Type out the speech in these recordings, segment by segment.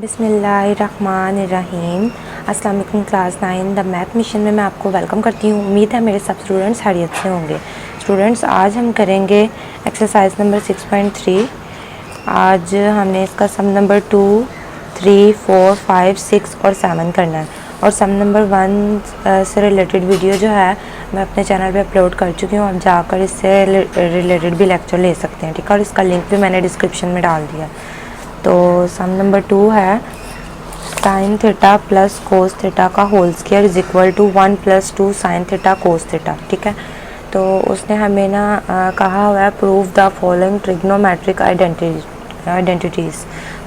बिस्मिल्लाहिर्रहमानिर्रहीम। अस्सलाम वालेकुम क्लास 9 द मैथ मिशन में मैं आपको वेलकम करती हूँ। उम्मीद है मेरे सब स्टूडेंट्स खैरियत से होंगे। स्टूडेंट्स, आज हम करेंगे एक्सरसाइज नंबर 6.3। आज हमने इसका सम नंबर 2, 3, 4, 5, 6 और 7 करना है। और सम नंबर 1 से रिलेटेड वीडियो जो है मैं अपने चैनल पे अपलोड कर चुकी हूँ। आप जाकर इससे रिलेटेड भी लेक्चर ले सकते हैं, ठीक है। और इसका लिंक भी मैंने डिस्क्रिप्शन में डाल दिया। तो सम नंबर 2 है sine theta plus cos theta का whole square is equal to 1 + 2 sine theta cos theta, ठीक है। तो उसने हमें ना कहा हुआ है prove the following trigonometric identities.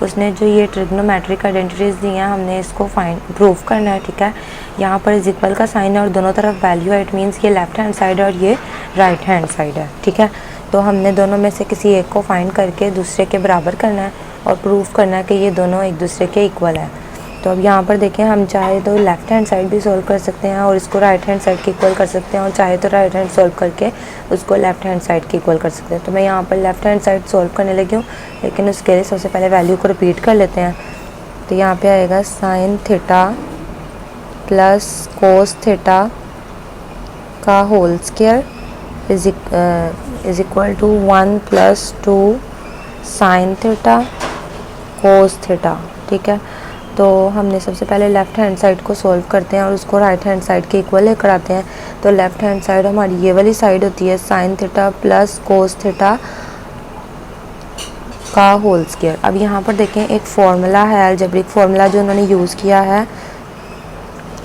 उसने जो ये ट्रिग्नोमेट्रिक आइडेंटिटीज़ दी हैं हमने इसको प्रूव करना है, ठीक है। यहाँ पर इज इक्वल का साइन है और दोनों तरफ वैल्यू है। इट मीन्स ये लेफ्ट हैंड साइड है और ये राइट हैंड साइड है, ठीक है। तो हमने दोनों में से किसी एक को फाइंड करके दूसरे के बराबर करना है और प्रूव करना है कि ये दोनों एक दूसरे के इक्वल है। तो अब यहाँ पर देखें, हम चाहे तो लेफ़्ट हैंड साइड भी सॉल्व कर सकते हैं और इसको राइट हैंड साइड के इक्वल कर सकते हैं, और चाहे तो राइट हैंड सॉल्व करके उसको लेफ़्ट हैंड साइड के इक्वल कर सकते हैं। तो मैं यहाँ पर लेफ़्ट हैंड साइड सॉल्व करने लगी हूँ, लेकिन उसके लिए सबसे पहले वैल्यू को रिपीट कर लेते हैं। तो यहाँ पे आएगा sine theta plus cos theta का whole square is equal to 1 + 2 sine theta cos theta, ठीक है। तो हमने सबसे पहले लेफ़्ट हैंड साइड को सॉल्व करते हैं और उसको राइट हैंड साइड के इक्वल लेकर आते हैं। तो लेफ़्ट हैंड साइड हमारी ये वाली साइड होती है sine theta plus cos theta का होल स्क्वायर। अब यहाँ पर देखें, एक फार्मूला है, अलजेब्रिक फार्मूला जो उन्होंने यूज़ किया है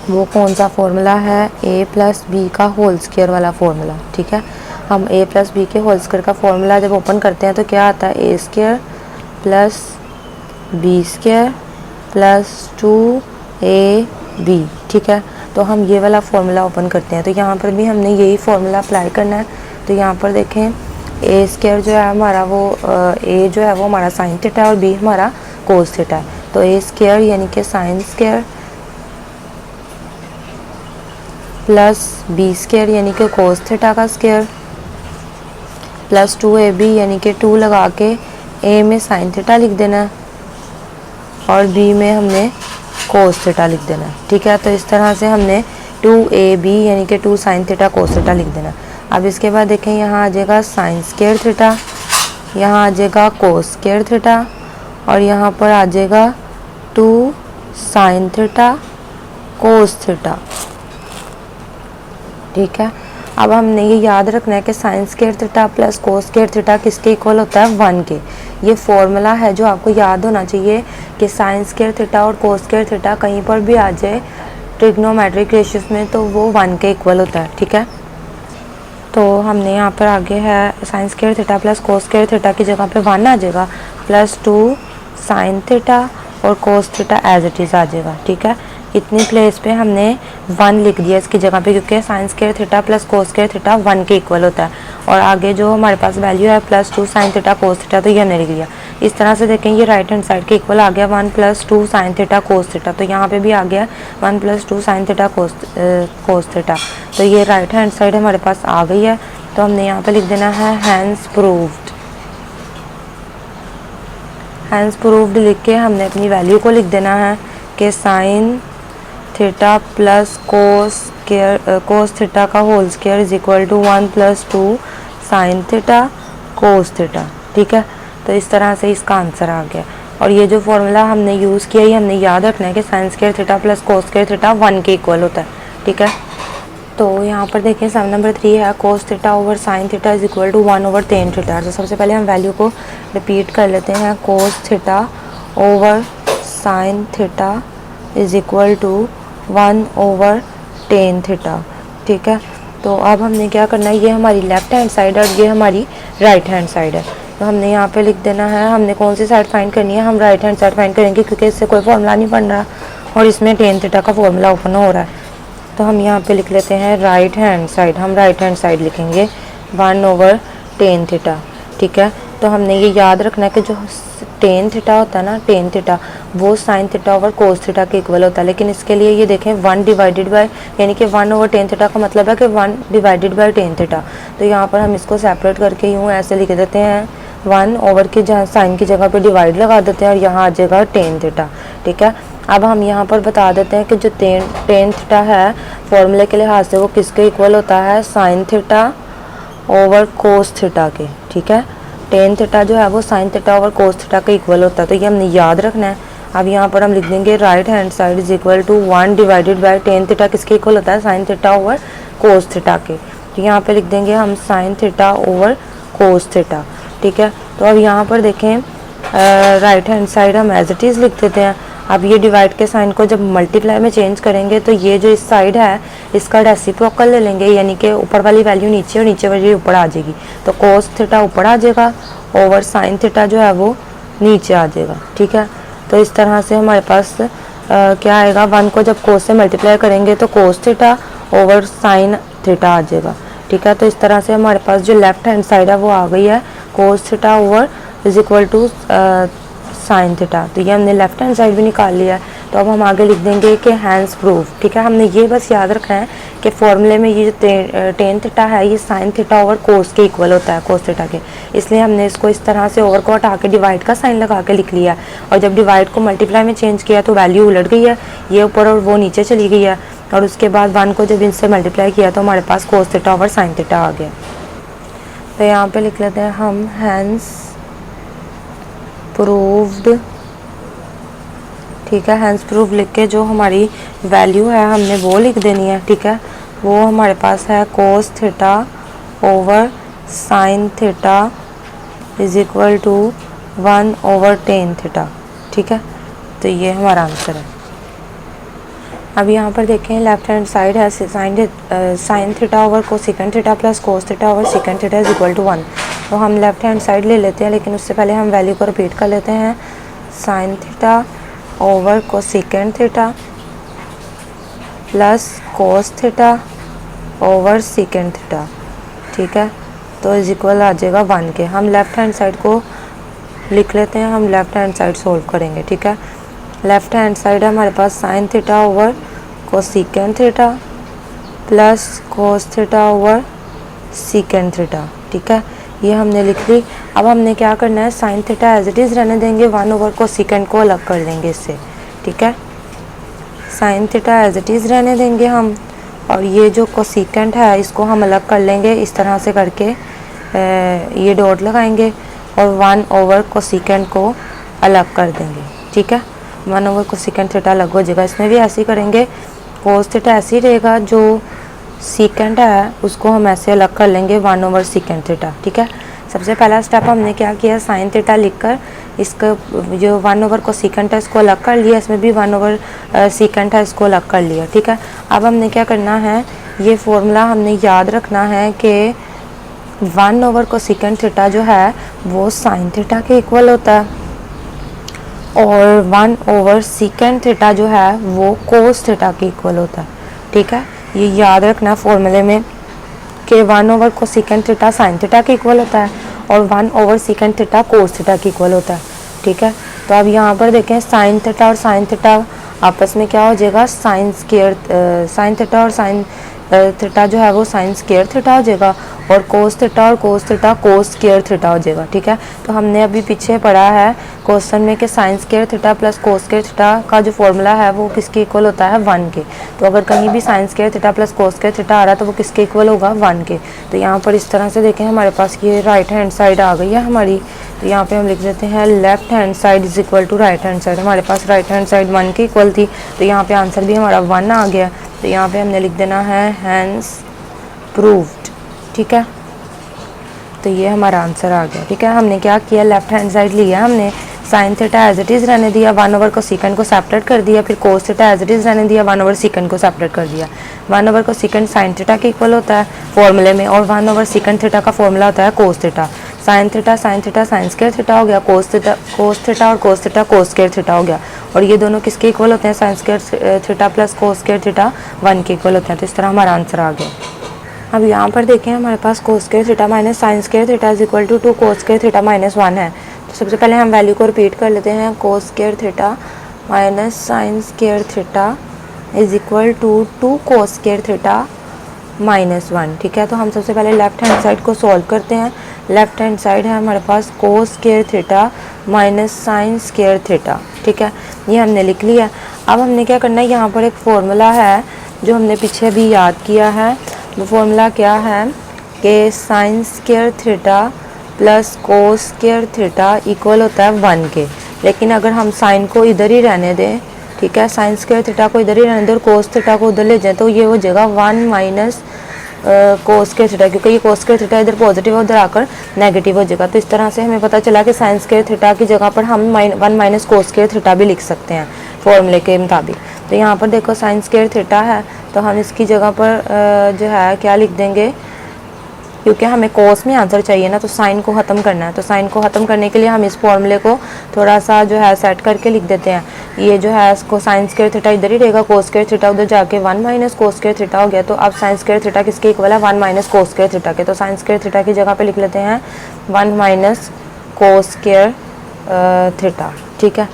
वो कौन सा फार्मूला है, a + b का होल स्क्वायर वाला फार्मूला, ठीक है। हम a + b के होल स्क्वायर का फार्मूला जब ओपन करते हैं तो क्या आता है, a² + b² + 2ab, ठीक है। तो हम ये वाला फार्मूला ओपन करते हैं। तो यहाँ पर भी हमने यही फार्मूला अप्लाई करना है। तो यहाँ पर देखें, a² जो है हमारा वो a जो है वो हमारा साइन थीटा और b हमारा कोस थीटा है। तो a² यानी कि साइन स्क्वायर प्लस b² यानी कि कोस थीटा का स्क्वायर प्लस 2ab यानी कि 2 लगा के a में साइन थीटा लिख देना है और b में हमने कोस थीटा लिख देना है, ठीक है। तो इस तरह से हमने 2ab यानी कि 2 साइन थीटा कोस थीटा लिख देना। अब इसके बाद देखें, यहाँ आ जाएगा साइन स्क्वायर थीटा, यहाँ आ जाएगा कोस स्क्वायर थीटा और यहाँ पर आ जाएगा 2 साइन थीटा कोस थीटा, ठीक है। अब हमने ये याद रखना है कि sign square theta plus cos square theta किसके इक्वल होता है, 1 के। ये फॉर्मूला है जो आपको याद होना चाहिए कि साइन स्क्वायर थीटा और कोस स्क्वायर थीटा कहीं पर भी आ जाए ट्रिग्नोमेट्रिक रेशियोज में तो वो 1 के इक्वल होता है, ठीक है। तो हमने यहाँ पर आगे है sign square theta plus cos square theta की जगह पे 1 आ जाएगा प्लस 2 साइन थीटा और cos theta as it is आ जाएगा, ठीक है। इतनी प्लेस पे हमने 1 लिख दिया इसकी जगह पे, क्योंकि sign square theta plus cos square theta 1 के इक्वल होता है। और आगे जो हमारे पास वैल्यू है plus 2 sine theta cos theta, तो ये हमने लिख दिया। इस तरह से देखें, ये राइट हैंड साइड के इक्वल आ गया 1 + 2 साइन थीटा कोस थीटा। तो यहाँ पे भी आ गया 1 + 2 साइन थीटा कोस थीटा। तो ये राइट हैंड साइड हमारे पास आ गई है। तो हमने यहाँ पे लिख देना है हैंस प्रूव्ड। हैंस प्रूव्ड लिख के हमने अपनी वैल्यू को लिख देना है कि sine theta plus cos theta का whole square is equal to 1 + 2 sine theta cos theta, ठीक है। तो इस तरह से इसका आंसर आ गया। और ये जो फार्मूला हमने यूज़ किया, ये हमने याद रखना है कि sign square theta plus cos square theta 1 के इक्वल होता है, ठीक है। तो यहाँ पर देखें, सम नंबर 3 है cos theta over sine theta is equal to 1/tan theta. तो सबसे पहले हम वैल्यू को रिपीट कर लेते हैं, cos theta over sine theta is equal to 1/tan theta, ठीक है। तो अब हमने क्या करना है, ये हमारी लेफ़्ट हैंड साइड है और ये हमारी राइट हैंड साइड है। तो हमने यहाँ पे लिख देना है, हमने कौन सी साइड फाइंड करनी है, हम राइट हैंड साइड फाइंड करेंगे क्योंकि इससे कोई फार्मूला नहीं बन रहा और इसमें tan थीटा का फार्मूला ओपन हो रहा है। तो हम यहाँ पे लिख लेते हैं राइट हैंड साइड। हम राइट हैंड साइड लिखेंगे 1/tan थीटा, ठीक है। तो हमने ये याद रखना है कि जो tan थीटा होता है ना, tan थीटा वो sign theta over cos theta के इक्वल होता है। लेकिन इसके लिए ये देखें 1 डिवाइडेड बाय, यानी कि 1/tan थीटा का मतलब है कि 1 डिवाइडेड बाय tan थीटा। तो यहाँ पर हम इसको सेपरेट करके यूँ ऐसे लिख देते हैं 1 ओवर की जहाँ साइन की जगह पे डिवाइड लगा देते हैं और यहाँ आ जाएगा टेन थीटा। ठीक है, अब हम यहाँ पर बता देते हैं कि जो टेन थीटा है फॉर्मूले के लिहाज से वो किसके इक्वल होता है, sine theta over cos theta के। ठीक है, टेन थीटा जो है वो sign theta over cos theta के इक्वल होता है, तो ये हमने याद रखना है। अब यहाँ पर हम लिख देंगे right hand side is equal to 1 divided by tan theta किसके इक्वल होता है, sine theta over cos theta के। तो यहाँ पे लिख देंगे हम sine theta over cos theta. ठीक है, तो अब यहाँ पर देखें राइट हैंड साइड हम एज इट इज़ लिख देते हैं। अब ये डिवाइड के साइन को जब मल्टीप्लाई में चेंज करेंगे तो ये जो इस साइड है इसका रेसिप्रोकल ले लेंगे, यानी कि ऊपर वाली वैल्यू नीचे और नीचे वाली ऊपर आ जाएगी। तो कोस थीटा ऊपर आ जाएगा ओवर साइन थीटा जो है वो नीचे आ जाएगा। ठीक है, तो इस तरह से हमारे पास क्या आएगा, 1 को जब कोस से मल्टीप्लाई करेंगे तो cos theta over sine theta आ जाएगा। ठीक है, तो इस तरह से हमारे पास जो लेफ्ट हैंड साइड है वो आ गई है cos theta over is equal to sine theta. तो ये हमने लेफ्ट हैंड साइड भी निकाल लिया है। तो अब हम आगे लिख देंगे कि हैंस प्रूफ। ठीक है, हमने ये बस याद रखना है कि फॉर्मूले में ये जो टेन थीटा है ये साइन थीटा ओवर कोस के इक्वल होता है, कोस थीटा के, इसलिए हमने इसको इस तरह से ओवर को हटा के डिवाइड का साइन लगा के लिख लिया। और जब डिवाइड को मल्टीप्लाई में चेंज किया तो वैल्यू उलट गई है, ये ऊपर और वो नीचे चली गई है। और उसके बाद 1 को जब इनसे मल्टीप्लाई किया तो हमारे पास cos theta over sine theta आ गया। तो यहाँ पे लिख लेते हैं हम हैंस प्रूव्ड। ठीक है, हैंस प्रूफ लिख के जो हमारी वैल्यू है हमने वो लिख देनी है। ठीक है, वो हमारे पास है cos theta over sine theta is equal to 1 over tan theta. ठीक है, तो ये हमारा आंसर है। अब यहाँ पर देखें लेफ्ट हैंड साइड है sine theta over cosecant theta plus cos theta over secant theta is equal to 1। तो हम लेफ्ट हैंड साइड ले लेते हैं, लेकिन उससे पहले हम वैल्यू को रिपीट कर लेते हैं। Sign theta over cosecant theta plus cos theta over secant theta. ठीक है, तो इज इक्वल आ जाएगा 1 के। हम लेफ्ट हैंड साइड को लिख लेते हैं, हम लेफ्ट हैंड साइड सोल्व करेंगे। ठीक है, लेफ्ट हैंड साइड है हमारे पास sine theta over cosecant theta plus cos theta over secant theta. ठीक है, ये हमने लिख ली। अब हमने क्या करना है, sine theta as it is रहने देंगे, 1 ओवर कोसेकेंट को अलग कर लेंगे इससे। ठीक है, sine theta as it is रहने देंगे हम, और ये जो कोसेकेंट है इसको हम अलग कर लेंगे इस तरह से करके, ये डॉट लगाएंगे और 1 ओवर कोसेकेंट को अलग कर देंगे। ठीक है, 1 ओवर कोसेकेंट थीटा अलग हो जाएगा। इसमें भी ऐसे ही करेंगे, कोस थीटा ऐसे ही रहेगा, जो सीकेंट है उसको हम ऐसे अलग कर लेंगे 1 ओवर सेकेंट थीटा। ठीक है, सबसे पहला स्टेप हमने क्या किया, साइन थीटा लिखकर इसका जो 1 ओवर को सीकेंट है इसको अलग कर लिया, इसमें भी 1 ओवर सीकेंट है इसको अलग कर लिया। ठीक है, अब हमने क्या करना है, ये फॉर्मूला हमने याद रखना है कि 1 ओवर को सीकेंट थीटा जो है वो साइन थीटा के इक्वल होता है और 1 ओवर सेकेंट थीटा जो है वो कोस थीटा के इक्वल होता है। ठीक है, ये याद रखना फॉर्मूले में कि 1 over cosecant theta sine theta के इक्वल होता है और 1 over secant theta cos theta के इक्वल होता है। ठीक है, तो अब यहाँ पर देखें साइन थीटा और साइन थीटा आपस में क्या हो जाएगा, साइन थीटा और साइन थीटा जो है वो साइन स्क्वायर थीटा हो जाएगा और cos theta cos square theta हो जाएगा। ठीक है, तो हमने अभी पीछे पढ़ा है क्वेश्चन में कि sign square theta plus cos square theta का जो फॉर्मूला है वो किसके इक्वल होता है, 1 के। तो अगर कहीं भी sine square theta plus cos square theta आ रहा है तो वो किसके इक्वल होगा, 1 के। तो यहाँ पर इस तरह से देखें हमारे पास ये राइट हैंड साइड आ गई है हमारी। तो यहाँ पे हम लिख देते हैं left hand side is equal to right hand side. हमारे पास राइट हैंड साइड 1 के इक्वल थी, तो यहाँ पे आंसर भी हमारा 1 आ गया। तो यहाँ पे हमने लिख देना है हैंस प्रूव्ड। ठीक है, तो ये हमारा आंसर आ गया। ठीक है, हमने क्या किया, लेफ्ट हैंड साइड लिया हमने, sine theta as it is रहने दिया, 1 ओवर को सेकंड को सेपरेट कर दिया, फिर cos theta as it is रहने दिया, 1 ओवर सेकंड को सेपरेट कर दिया। 1 ओवर को सेकंड साइन थीटा के इक्वल होता है फॉर्मूले में और 1 ओवर सेकंड थीटा का फॉर्मूला होता है cos theta. Sine theta sine square theta हो गया, कोस थीटा और कोस स्क्वायर थीटा हो गया। और ये दोनों किसके इक्वल होते हैं, sign square theta plus cos square theta 1 के इक्वल होते हैं। तो इस तरह हमारा आंसर आ गया। अब यहाँ पर देखें हमारे पास cos square theta minus sine square theta is equal to 2 cos square theta minus 1 है। तो सबसे पहले हम वैल्यू को रिपीट कर लेते हैं, cos square theta minus sine square theta is equal to 2 cos square theta minus 1। ठीक है, तो हम सबसे पहले लेफ्ट हैंड साइड को सॉल्व करते हैं। लेफ्ट हैंड साइड है हमारे पास cos square theta minus sine square theta. ठीक है, ये हमने लिख लिया। अब हमने क्या करना है, यहाँ पर एक फॉर्मूला है जो हमने पीछे अभी याद किया है। वो फॉर्मूला क्या है कि sign square theta plus cos square theta equal होता है 1 के। लेकिन अगर हम साइन को इधर ही रहने दें, ठीक है, साइन स्क्वायर थीटा को इधर ही रहने दें और कोस थीटा को उधर ले जाएं, तो ये हो जाएगा 1 माइनस कोस स्क्वायर थीटा, क्योंकि ये कोस स्क्वायर थीटा इधर पॉजिटिव है, उधर आकर नेगेटिव हो जाएगा। तो इस तरह से हमें पता चला कि साइन स्क्वायर थीटा की जगह पर हम 1 माइनस कोस स्क्वायर थीटा भी लिख सकते हैं फॉर्मूले के मुताबिक। तो यहाँ पर देखो साइन स्क्वायर थीटा है, तो हम इसकी जगह पर जो है क्या लिख देंगे, क्योंकि हमें कोस में आंसर चाहिए ना, तो साइन को ख़त्म करना है। तो साइन को ख़त्म करने के लिए हम इस फॉर्मूले को थोड़ा सा जो है सेट करके लिख देते हैं। ये जो है इसको साइन स्क्वायर थीटा इधर ही रहेगा, कोस स्क्वायर थीटा उधर जाके 1 माइनस कोस स्क्वायर थीटा हो गया। तो अब साइन स्क्वायर थीटा किसके इक्वल है, 1 माइनस कोस स्क्वायर थीटा के। तो साइन स्क्वायर थीटा की जगह पे लिख लेते हैं 1 माइनस कोस स्क्वायर थीटा। ठीक है,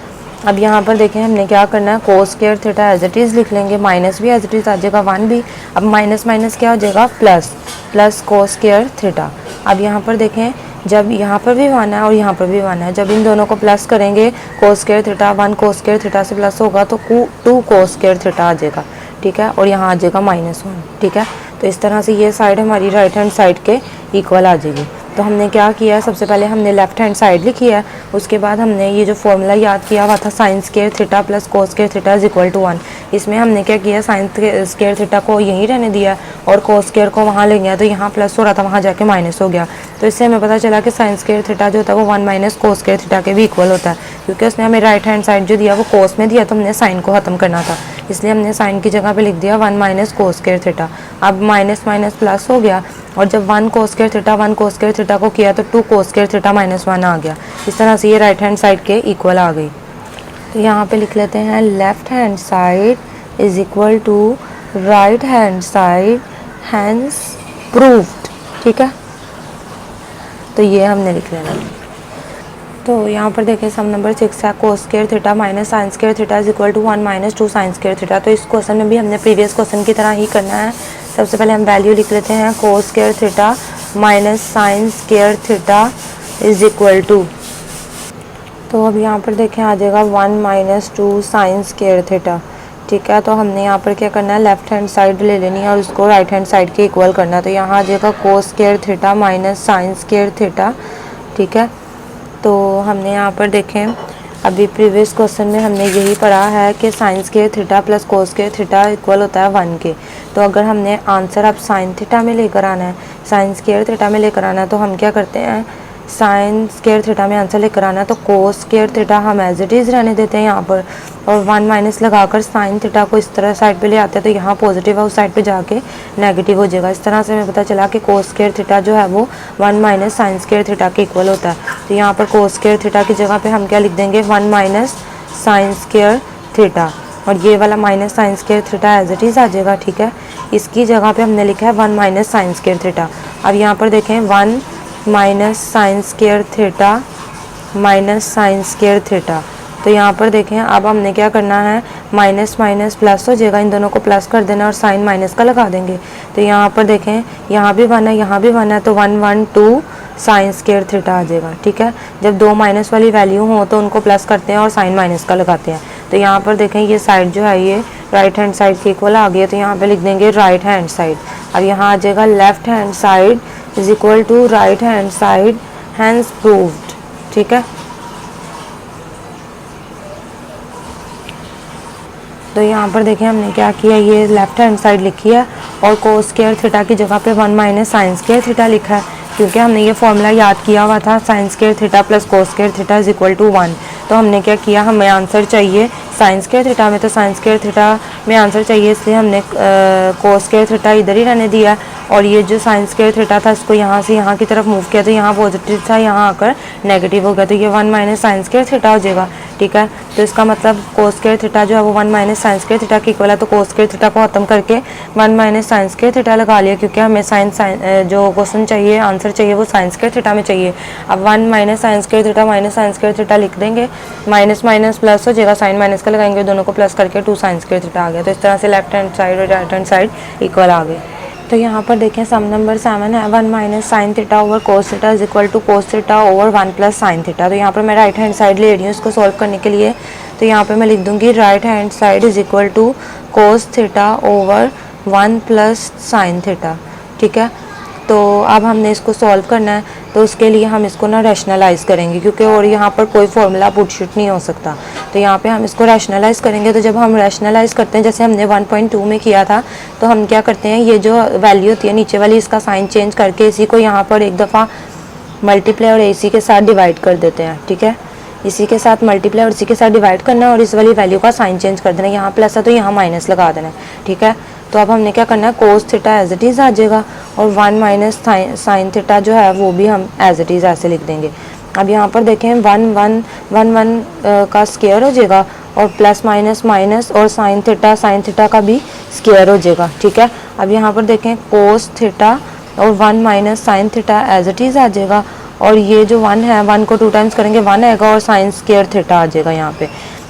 अब यहाँ पर देखें हमने क्या करना है, cos square theta as it is लिख लेंगे, माइनस भी एज इट इज़ आ जाएगा 1 भी। अब माइनस माइनस क्या हो जाएगा, plus, plus cos square theta. अब यहाँ पर देखें, जब यहाँ पर भी 1 है और यहाँ पर भी 1 है, जब इन दोनों को प्लस करेंगे कोस स्क्वायर थीटा 1 कोस स्क्वायर थीटा से प्लस होगा तो 2 कोस स्क्वायर थीटा आ जाएगा। ठीक है, और यहाँ आ जाएगा -1। ठीक है, तो इस तरह से ये साइड हमारी राइट हैंड साइड के इक्वल आ जाएगी। तो हमने क्या किया, सबसे पहले हमने लेफ्ट हैंड साइड लिखी है, उसके बाद हमने ये जो फॉर्मूला याद किया हुआ था sine square theta plus cos square theta is equal to 1, इसमें हमने क्या किया, साइन स्क्वायर थीटा को यहीं रहने दिया और कोस स्क्वायर को वहाँ ले गया, तो यहाँ प्लस हो रहा था वहाँ जाके माइनस हो गया। तो इससे हमें पता चला कि साइन स्क्वायर थीटा जो होता है वो 1 माइनस कोस स्क्वायर थीटा के भी इक्वल होता है, क्योंकि उसने हमें राइट हैंड साइड जो दिया वो कोस में दिया, तो हमने साइन को ख़त्म करना था, इसलिए हमने साइन की जगह पे लिख दिया 1 माइनस कोस स्क्वायर थीटा। अब माइनस माइनस प्लस हो गया, और जब 1 कोस स्क्वायर थीटा 1 कोस स्क्वायर थीटा को किया तो 2 कोस स्क्वायर थीटा -1 आ गया। इस तरह से ये राइट हैंड साइड के इक्वल आ गई। तो यहाँ पे लिख लेते हैं left hand side is equal to right hand side, hence proved. ठीक है, तो ये हमने लिख लेना। तो यहाँ पर देखें सम नंबर 6 है, cos square theta minus sine square theta is equal to 1 minus 2 sine square theta. तो इस क्वेश्चन में भी हमने प्रीवियस क्वेश्चन की तरह ही करना है। सबसे पहले हम वैल्यू लिख लेते हैं, cos square theta minus sine square theta is equal to, तो अब यहाँ पर देखें आ जाएगा 1 माइनस 2 साइन स्क्वायर थीटा। ठीक है, तो हमने यहाँ पर क्या करना है, लेफ्ट हैंड साइड ले लेनी है और उसको राइट हैंड साइड के इक्वल करना है। तो यहाँ आ जाएगा कोस square theta minus sine square theta. ठीक है, तो हमने यहाँ पर देखें अभी प्रीवियस क्वेश्चन में हमने यही पढ़ा है कि sign square theta plus cos square theta equal होता है 1 के। तो अगर हमने आंसर अब साइन थीटा में लेकर आना है, साइन स्क्वायर थीटा में लेकर आना है, तो हम क्या करते हैं, साइन स्क्वायर थीटा में आंसर लेकर आना है तो कोस स्क्वायर थीटा हम एज इट इज़ रहने देते हैं यहाँ पर, और 1 माइनस लगाकर साइन थीटा को इस तरह साइड पे ले आते हैं, तो यहाँ पॉजिटिव है उस साइड पे जाके नेगेटिव हो जाएगा। इस तरह से हमें पता चला कि कोस स्क्वायर थीटा जो है वो 1 माइनस साइन स्क्वायर थीटा के इक्वल होता है। तो यहाँ पर कोस स्क्वायर थीटा की जगह पे हम क्या लिख देंगे, 1 माइनस साइन स्क्वायर थीटा, और ये वाला minus sine square theta as it is आ जाएगा। ठीक है, इसकी जगह पे हमने लिखा है 1 माइनस साइन स्क्वायर थीटा। अब यहाँ पर देखें 1 minus sine square theta minus sine square theta, तो यहाँ पर देखें अब हमने क्या करना है, माइनस माइनस प्लस हो जाएगा, इन दोनों को प्लस कर देना और साइन माइनस का लगा देंगे। तो यहाँ पर देखें यहाँ भी 1 है यहाँ भी 1 है, तो 1 1 2 साइन स्क्वायर थीटा आ जाएगा। ठीक है, जब 2 माइनस वाली वैल्यू हो तो उनको प्लस करते हैं और साइन माइनस का लगाते हैं। तो यहाँ पर देखें ये साइड जो है ये राइट हैंड साइड के इक्वल आ गई है, तो यहाँ पे लिख देंगे राइट हैंड साइड। अब यहाँ आ जाएगा left hand side is equal to right hand side, hence proved. ठीक है, तो यहाँ पर देखें हमने क्या किया, ये लेफ्ट हैंड साइड लिखी है और कोस स्क्वायर थीटा की जगह पे 1 माइनस साइन स्क्वायर थीटा लिखा है, क्योंकि हमने ये फॉर्मूला याद किया हुआ था sine square theta plus cos square theta is equal to 1। तो हमने क्या किया, हमें आंसर चाहिए साइन स्क्वायर थीटा में, तो साइन स्क्वायर थीटा में आंसर चाहिए, इसलिए हमने कोस स्क्वायर थीटा इधर ही रहने दिया, और ये जो साइन स्क्वायर थीटा था इसको यहाँ से यहाँ की तरफ मूव किया, तो यहाँ पॉजिटिव था यहाँ आकर नेगेटिव हो गया, तो ये 1 माइनस साइन स्क्वायर थीटा हो जाएगा। ठीक है, तो इसका मतलब कोस स्क्वायर थीटा जो है वो 1 माइनस साइन स्क्वायर थीटा की इक्वल है, तो कोस स्क्वायर थीटा को खत्म करके 1 माइनस साइन स्क्वायर थीटा लगा लिया, क्योंकि हमें साइन जो क्वेश्चन चाहिए आंसर चाहिए वो साइन स्क्वायर थीटा में चाहिए। अब 1 minus sine square theta minus sine square theta लिख देंगे, माइनस माइनस प्लस हो जाएगा, साइन माइनस का लगाएंगे, दोनों को प्लस करके 2 साइन स्क्वायर थीटा आ गया। तो इस तरह से लेफ्ट हैंड साइड और राइट हैंड साइड इक्वल आ गए। तो यहाँ पर देखें सम नंबर 7 है 1 minus sine theta over cos theta is equal to cos theta over 1 plus sine theta. तो यहाँ पर मैं राइट हैंड साइड ले रही हूँ इसको सॉल्व करने के लिए। तो यहाँ पर मैं लिख दूँगी right hand side is equal to cos theta over 1 plus sine theta. ठीक है, तो अब हमने इसको सॉल्व करना है, तो उसके लिए हम इसको ना रैशनलाइज़ करेंगे, क्योंकि और यहाँ पर कोई फॉर्मूला पुट शुट नहीं हो सकता। तो यहाँ पे हम इसको रैशनलाइज़ करेंगे। तो जब हम रैशनलाइज़ करते हैं, जैसे हमने 1.2 में किया था, तो हम क्या करते हैं, ये जो वैल्यू होती है नीचे वाली, इसका साइन चेंज करके इसी को यहाँ पर एक दफ़ा मल्टीप्लाई और इसी के साथ डिवाइड कर देते हैं। ठीक है, इसी के साथ मल्टीप्लाई और इसी के साथ डिवाइड करना है और इस वाली वैल्यू का साइन चेंज कर देना है। यहाँ प्लस है तो यहाँ माइनस लगा देना है। ठीक है, तो अब हमने क्या करना है, cos theta as it is आ जाएगा और 1 माइनस साइन थीटा जो है वो भी हम एज इट इज़ ऐसे लिख देंगे। अब यहाँ पर देखें 1 का स्क्वायर हो जाएगा और प्लस माइनस माइनस और साइन थीटा का भी स्क्वायर हो जाएगा। ठीक है, अब यहाँ पर देखें कोस थीटा और 1 minus sine theta as it is आ जाएगा और ये जो 1 है 1 को 2 टाइम्स करेंगे 1 आएगा और साइन स्क्वायर थीटा आ जाएगा यहाँ पे।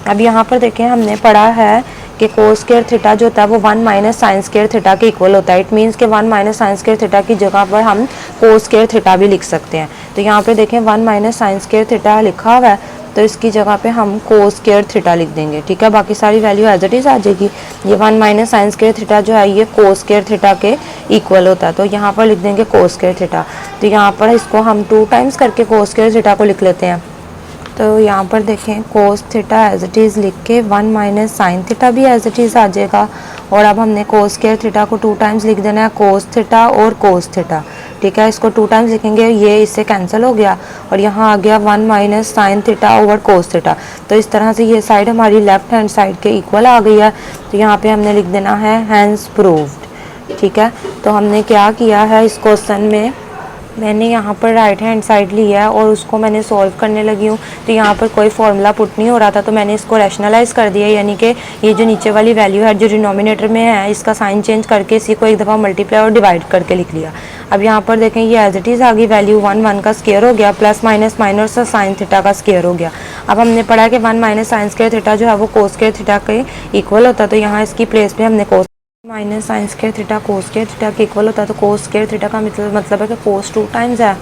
अब यहाँ पर देखें हमने पढ़ा है कि कोस स्क्वायर थीटा जो होता है वो 1 माइनस साइन स्क्वायर थीटा के इक्वल होता है। इट मीन्स कि 1 माइनस साइन स्क्वायर थीटा की जगह पर हम कोस स्क्वायर थीटा भी लिख सकते हैं। तो यहाँ पे देखें 1 माइनस साइन स्क्वायर थीटा लिखा हुआ है, तो इसकी जगह पे हम कोस स्क्वायर थीटा लिख देंगे। ठीक है, बाकी सारी वैल्यू एज इट इज़ आ जाएगी। ये 1 माइनस साइन स्क्वायर थीटा जो है ये कोस स्क्वायर थीटा के इक्वल होता है, तो यहाँ पर लिख देंगे कोस स्क्वायर थीटा। तो यहाँ पर इसको हम 2 टाइम्स करके कोस स्क्वायर थीटा को लिख लेते हैं। तो यहाँ पर देखें cos theta as it is लिख के 1 माइनस साइन थीटा भी एज इट इज़ आ जाएगा और अब हमने कोस स्क्वायर थीटा को 2 टाइम्स लिख देना है, कोस थीटा और कोस थीटा। ठीक है, इसको 2 टाइम्स लिखेंगे, ये इससे कैंसिल हो गया और यहाँ आ गया 1 minus sine theta over cos theta. तो इस तरह से ये साइड हमारी लेफ्ट हैंड साइड के इक्वल आ गई है। तो यहाँ पे हमने लिख देना है हैंस प्रूव्ड। ठीक है, तो हमने क्या किया है, इस क्वेश्चन में मैंने यहाँ पर राइट हैंड साइड लिया है और उसको मैंने सॉल्व करने लगी हूँ। तो यहाँ पर कोई फार्मूला पुट नहीं हो रहा था, तो मैंने इसको रैशनलाइज़ कर दिया, यानी कि ये जो नीचे वाली वैल्यू है जो डिनोमिनेटर में है इसका साइन चेंज करके इसी को एक दफ़ा मल्टीप्लाई और डिवाइड करके लिख लिया। अब यहाँ पर देखें ये एज इट इज़ आ गई वैल्यू, 1 का स्क्वायर हो गया प्लस माइनस माइनस और साइन थीटा का स्क्वायर हो गया। अब हमने पढ़ा कि 1 माइनस साइन स्क्वायर थीटा जो है वो कोस स्क्वायर थीटा के इक्वल होता है, तो यहाँ इसकी प्लेस पे हमने कोस minus sine square theta cos square theta के इक्वल होता है। तो कोस स्क्वायर थीटा का मतलब है कि कोस 2 टाइम्स है,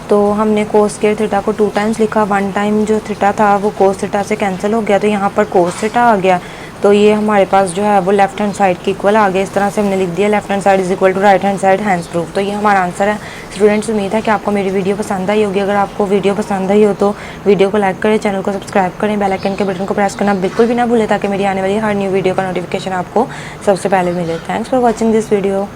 तो हमने कोस स्क्वायर थीटा को 2 टाइम्स लिखा। 1 टाइम जो थीटा था वो कोस थीटा से कैंसिल हो गया, तो यहाँ पर कोस थीटा आ गया। तो ये हमारे पास जो है वो लेफ्ट हैंड साइड की इक्वल आ गया। इस तरह से हमने लिख दिया left hand side is equal to right hand side hence proof. तो ये हमारा आंसर है। स्टूडेंट्स, उम्मीद है कि आपको मेरी वीडियो पसंद आई होगी। अगर आपको वीडियो पसंद आई हो तो वीडियो को लाइक करें, चैनल को सब्सक्राइब करें, बेल आइकन के बटन को प्रेस करना बिल्कुल भी ना भूलें ताकि मेरी आने वाली हर न्यू वीडियो का नोटिफिकेशन आपको सबसे पहले मिले। Thanks for watching this video.